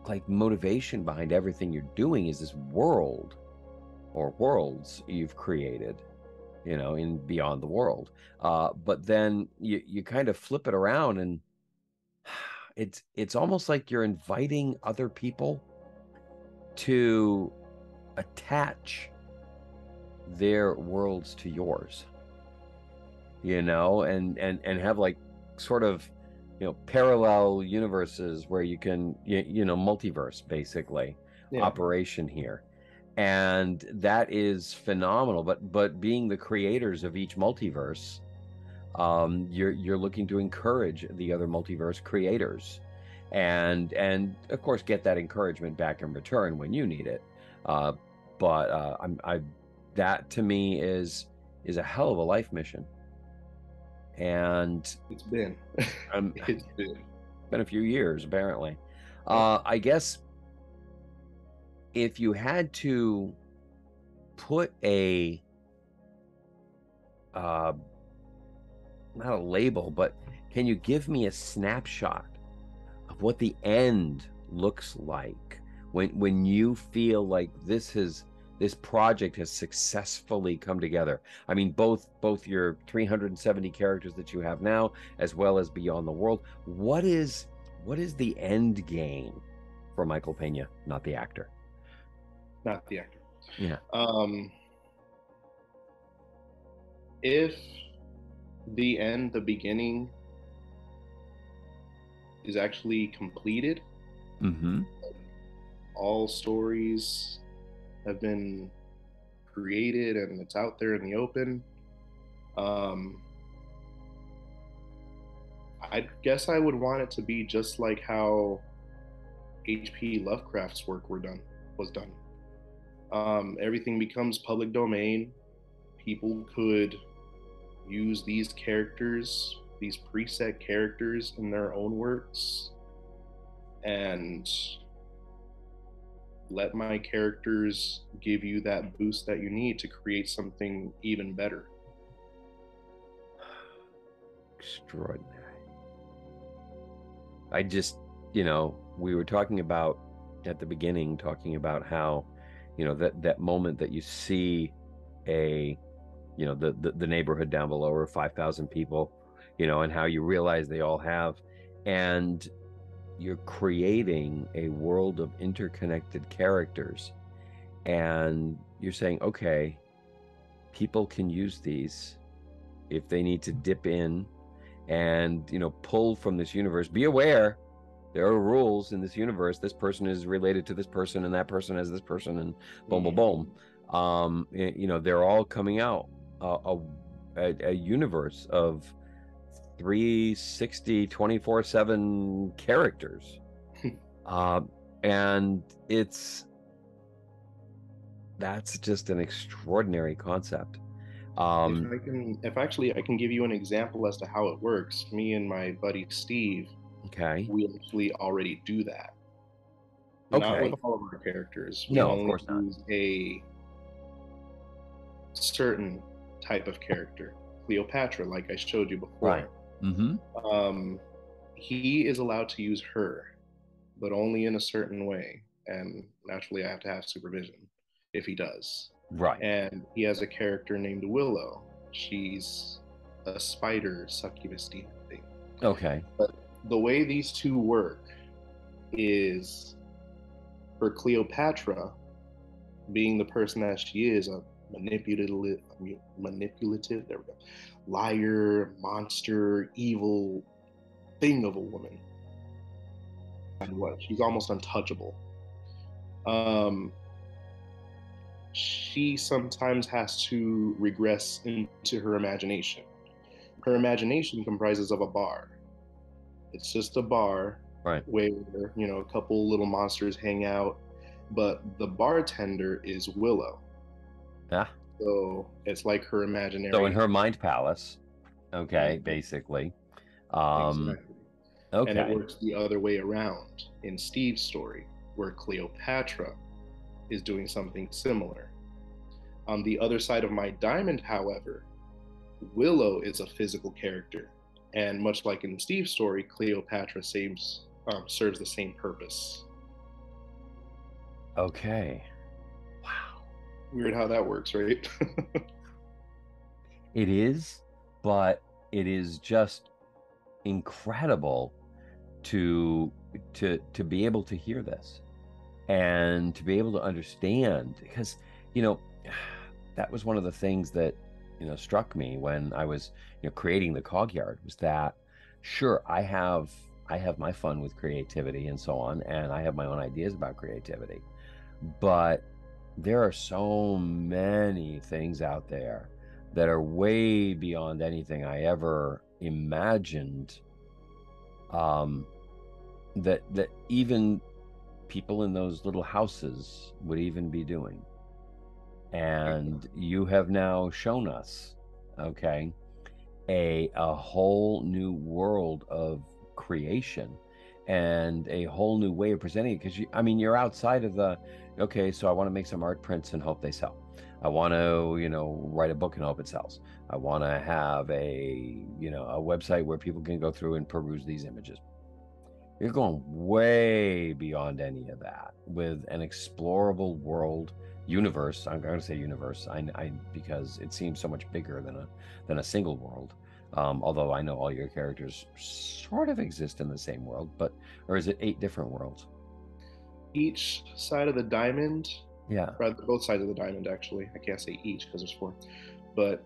like motivation behind everything you're doing is this world or worlds you've created, in beyond the world. But then you kind of flip it around, and it's almost like you're inviting other people to attach their worlds to yours, and have like sort of, parallel universes where you can, multiverse basically Yeah. operation here. And that is phenomenal. But being the creators of each multiverse, you're looking to encourage the other multiverse creators, and of course get that encouragement back in return when you need it. But I that to me is a hell of a life mission. And It's been. um, It's been. been a few years apparently. Yeah. I guess if you had to put a uh, not a label, but can you give me a snapshot of what the end looks like when you feel like this project has successfully come together? I mean, both your 370 characters that you have now, as well as Beyond the World. What is the end game for Michael Peña, not the actor? Not the actor. Yeah. If the beginning is actually completed, Mm-hmm. all stories have been created and it's out there in the open. I guess I would want it to be just like how H.P. Lovecraft's work was done. Everything becomes public domain. People could use these characters, these preset characters in their own works, and let my characters give you that boost that you need to create something even better. Extraordinary. I just, we were talking about at the beginning, talking about how, that moment that you see the neighborhood down below, or 5,000 people, and how you realize they all have, and you're creating a world of interconnected characters, and you're saying, okay, people can use these if they need to dip in and pull from this universe. Be aware there are rules in this universe. This person is related to this person, and that person has this person, and boom, boom, boom. They're all coming out a universe of 360 24/7 characters. And that's just an extraordinary concept. If I can give you an example as to how it works. Me and my buddy Steve, Okay. we actually already do that. Not Okay. with all of our characters. We No, of only course not. use a certain type of character. Cleopatra, like I showed you before. Right. Mm-hmm. He is allowed to use her, but only in a certain way. And naturally, I have to have supervision if he does. Right. And he has a character named Willow. She's a spider succubus demon thing. Okay. But the way these two work is, for Cleopatra, being the person that she is, a manipulative, there we go, liar, monster, evil thing of a woman. And what? She's almost untouchable. She sometimes has to regress into her imagination. Her imagination comprises of a bar. It's just a bar, right, where a couple little monsters hang out, but the bartender is Willow. Yeah. So it's like her imaginary. So in her mind palace, okay, basically. Exactly. Okay. And it works the other way around in Steve's story, where Cleopatra is doing something similar. On the other side of my diamond, however, Willow is a physical character, and much like in Steve's story, Cleopatra serves the same purpose. Okay. Wow. Weird how that works, right? It is, but it is just incredible to to be able to hear this and to be able to understand, because you know that was one of the things that struck me when I was creating the CogYard, was that sure, I have my fun with creativity and so on, and I have my own ideas about creativity, but there are so many things out there that are way beyond anything I ever imagined, um, that even people in those little houses would even be doing. And you have now shown us, okay, a whole new world of creation and a whole new way of presenting it. Because I mean, you're outside of the, okay, so I want to make some art prints and hope they sell. I want to, write a book and hope it sells. I want to have a website where people can go through and peruse these images. You're going way beyond any of that with an explorable world universe. I'm going to say universe, because it seems so much bigger than a single world. Although I know all your characters sort of exist in the same world, or is it 8 different worlds? Each side of the diamond, Yeah, rather both sides of the diamond actually. I can't say each because there's 4, but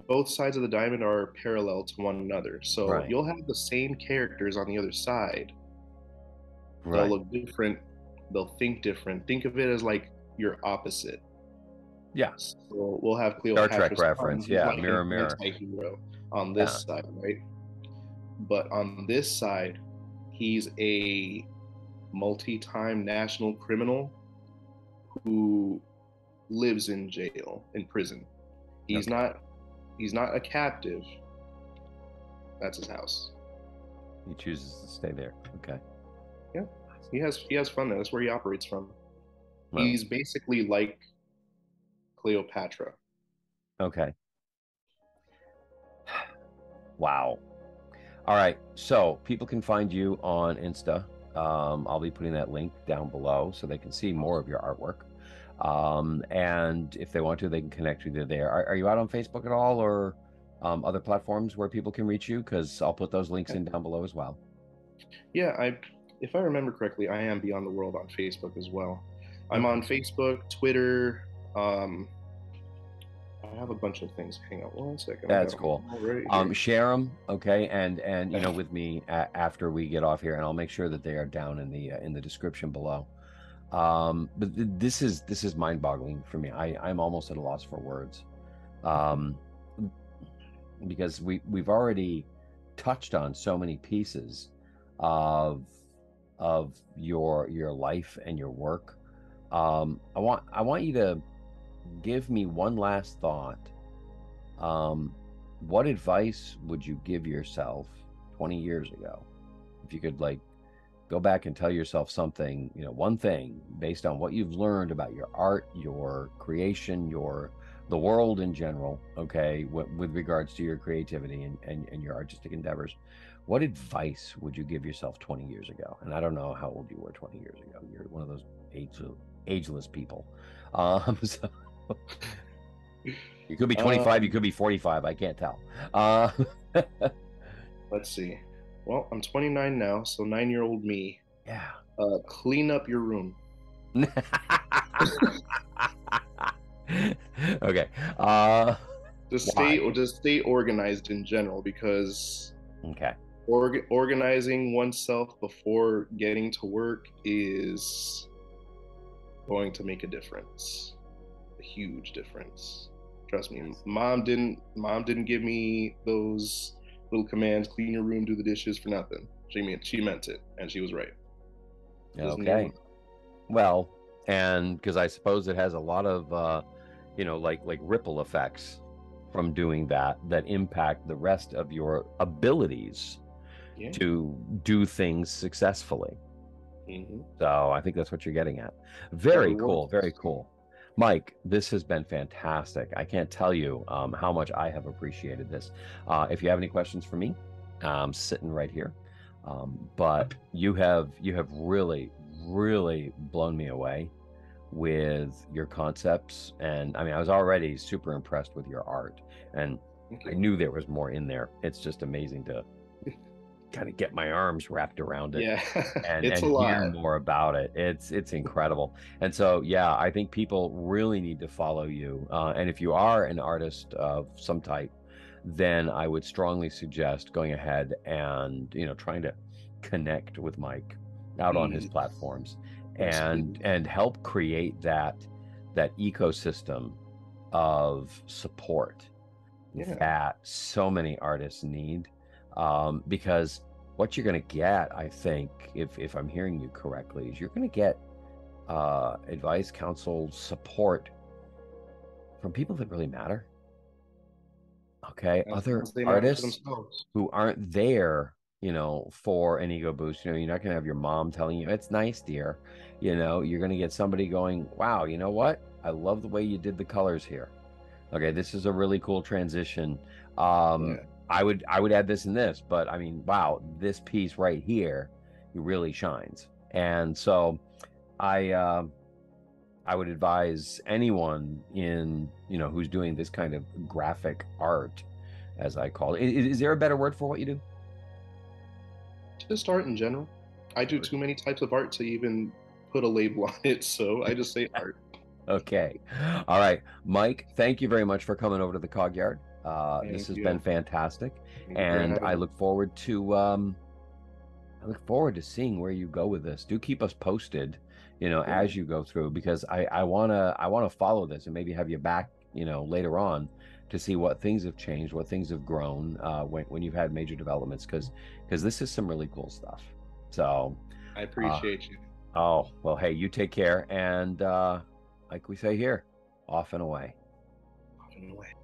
both sides of the diamond are parallel to one another. So right, you'll have the same characters on the other side. They'll right. look different. They'll think different. Think of it as like your opposite. Yeah, So we'll have Star Trek Cleopatra's son. reference. He's Yeah, like mirror, an mirror. anti-hero on Yeah, this side, right? But on this side, he's a multi-time national criminal who lives in jail, in prison. He's okay. not he's not a captive. That's his house. He chooses to stay there. Okay. Yeah. He has fun there. That's where he operates from. Well, He's basically like Cleopatra. okay. Wow. All right, so people can find you on Insta. I'll be putting that link down below so they can see more of your artwork. And if they want to, they can connect with you there. Are you out on Facebook at all, or other platforms where people can reach you? Because I'll put those links Yeah, in down below as well. yeah. If I remember correctly, I am Beyond the World on Facebook as well. I'm Okay, on Facebook, Twitter. Um, I have a bunch of things. Hang on one second. I got that's them cool. all right here. Share them, okay, and with me after we get off here, and I'll make sure that they are down in the description below. But this is mind-boggling for me. I'm almost at a loss for words, um, because we've already touched on so many pieces of your life and your work. I want you to give me one last thought. Um, what advice would you give yourself 20 years ago? If you could like go back and tell yourself something, one thing based on what you've learned about your art, your creation, the world in general, okay, with regards to your creativity and your artistic endeavors, what advice would you give yourself 20 years ago? And I don't know how old you were 20 years ago. You're one of those ageless people. So you could be 25, you Um, could be 45. I can't tell. Uh, let's see. Well, I'm 29 now, so 9-year-old me. yeah. Clean up your room. Okay. Uh, why? Just stay organized in general because Okay. organizing oneself before getting to work is going to make a difference, a huge difference. Trust me. Yes. Mom didn't give me those little commands, clean your room, do the dishes for nothing. She meant it, and she was right. Just near Okay. Well, and because I suppose it has a lot of like ripple effects from doing that impact the rest of your abilities yeah. to do things successfully. Hmm. So I think that's what you're getting at. Yeah, Very cool. Very rewards. cool. Mike, this has been fantastic. I can't tell you how much I have appreciated this. If you have any questions for me, I'm sitting right here. But you have really, really blown me away with your concepts. And I mean, I was already super impressed with your art, and Thank I you. knew there was more in there. It's just amazing to kind of get my arms wrapped around it Yeah, and it's a hear lot. more about it. It's incredible. And so yeah, I think people really need to follow you. And if you are an artist of some type, then I would strongly suggest going ahead and trying to connect with Mike out on his Mm, platforms yes, and please. help create that ecosystem of support Yeah, that so many artists need, because what you're going to get, I think, if I'm hearing you correctly, is you're going to get advice, counsel, support from people that really matter. Okay, as long other as they matter to artists themselves. who aren't there, for an ego boost. You're not going to have your mom telling you it's nice, dear. You're going to get somebody going, wow, you know what? I love the way you did the colors here. Okay, this is a really cool transition. Um, Yeah, I would add this and this, but I mean, wow, this piece right here really shines. And so I I would advise anyone who's doing this kind of graphic art, as I call it. Is there a better word for what you do? just art in general. I do Art. too many types of art to even put a label on it, so I just say art. Okay. All right. Mike, thank you very much for coming over to the CogYard. This Thank has been you. fantastic. Thank you for And having me. I look forward to seeing where you go with this. Do keep us posted, Yeah, as you go through, because I wanna follow this and maybe have you back, later on to see what things have changed, what things have grown, when you've had major developments, because this is some really cool stuff. So, I uh, appreciate you. oh well, hey, you take care, and like we say here, off and away. In a way.